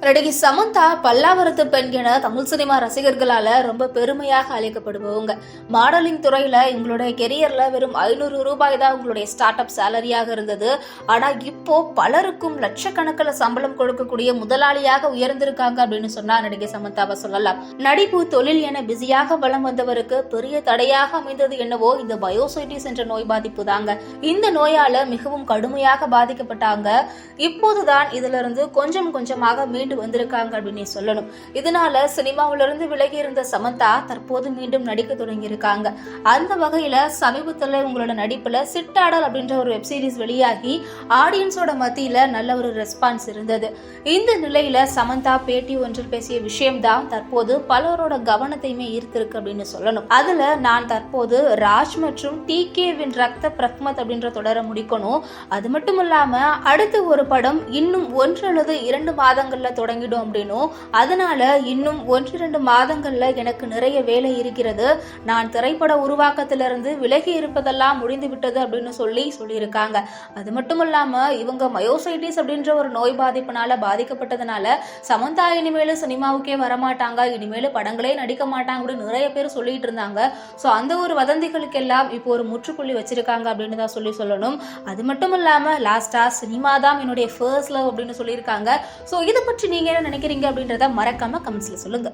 நடிகை சமந்தா பல்லாவரத்து பெண் என தமிழ் சினிமா ரசிகர்களால ரொம்ப பெருமையாக அழைக்கப்படுபவங்க. மாடலிங் துறையில இவங்களுடைய கெரியர்ல வெறும் 500 ரூபாய் தான் உங்களுடைய ஸ்டார்ட் அப் சேலரியாக இருந்தது. ஆனா இப்போ பலருக்கும் லட்சக்கணக்கில் சம்பளம் கொடுக்கக்கூடிய முதலாளியாக உயர்ந்திருக்காங்க அப்படின்னு சொன்னா நடிகை சமந்தாவை சொல்லலாம். நடிப்பு தொழில் என பிஸியாக வலம் வந்தவருக்கு பெரிய தடையாக அமைந்தது என்னவோ இந்த பயோசைட்டிஸ் என்ற நோய் பாதிப்பு தாங்க. இந்த நோயால மிகவும் கடுமையாக பாதிக்கப்பட்டாங்க. இப்போதுதான் இதுல இருந்து கொஞ்சம் கொஞ்சமாக மீண்டும் வந்திருக்காங்க அப்படின்னு சொல்லணும். இதனால சினிமாவிலிருந்து விலகி இருந்த சமந்தா தற்போது மீண்டும் நடிக்க தொடங்கி இருக்காங்க. அந்த வகையில சமீபத்தில் உங்களோட நடிப்புல சிட்டாடல் அப்படின்ற ஒரு வெப் சீரிஸ் வெளியாகி ஆடியன்ஸோட மத்தியில நல்ல ஒரு ரெஸ்பான்ஸ் இருந்தது. இந்த நிலையில சமந்தா பேட்டி ஒன்றில் பேசிய விஷயம்தான் தற்போது பலரோட கவனத்தையுமே ஈர்த்திருக்கு அப்படின்னு சொல்லணும். அதுல நான் தற்போது ராஜ் மற்றும் TKவின் ரக்த பிரக்மத் அப்படின்ற தொடர முடிக்கணும். அது மட்டும் இல்லாம அடுத்து ஒரு படம் இன்னும் 1 அல்லது 2 மாதங்கள்ல தொடங்கிடும் அப்படின்னும், அதனால இன்னும் 1-2 மாதங்கள்ல எனக்கு நிறைய வேலை இருக்கிறது. நான் திரைப்பட உருவாக்கத்திலிருந்து விலகி இருப்பதெல்லாம் முடிந்து விட்டது அப்படின்னு சொல்லியிருக்காங்க. அது மட்டும் இல்லாம இவங்க மயோசைட்டிஸ் அப்படின்ற ஒரு நோய் பாதிப்பினால பாதிக்கப்பட்டதுனால சமந்தா இனிமேல சினிமாவுக்கே வரமாட்டாங்க, இனிமேல படங்களே நடிக்க மாட்டாங்க அப்படின்னு நிறைய பேர் சொல்லிட்டு இருந்தாங்க. ஸோ அந்த ஒரு வதந்திகளுக்கு எல்லாம் இப்போ ஒரு முற்றுப்புள்ளி வச்சிருக்காங்க அப்படின்னு தான் சொல்லணும். அது மட்டும் இல்லாம லாஸ்டா சினிமா தான் என்னுடைய ஃபர்ஸ்ட் லவ் அப்படின்னு சொல்லியிருக்காங்க. ஸோ இதை பற்றி நீங்க என்ன நினைக்கிறீங்க அப்படின்றத மறக்காம கமெண்ட்ஸ்ல சொல்லுங்க.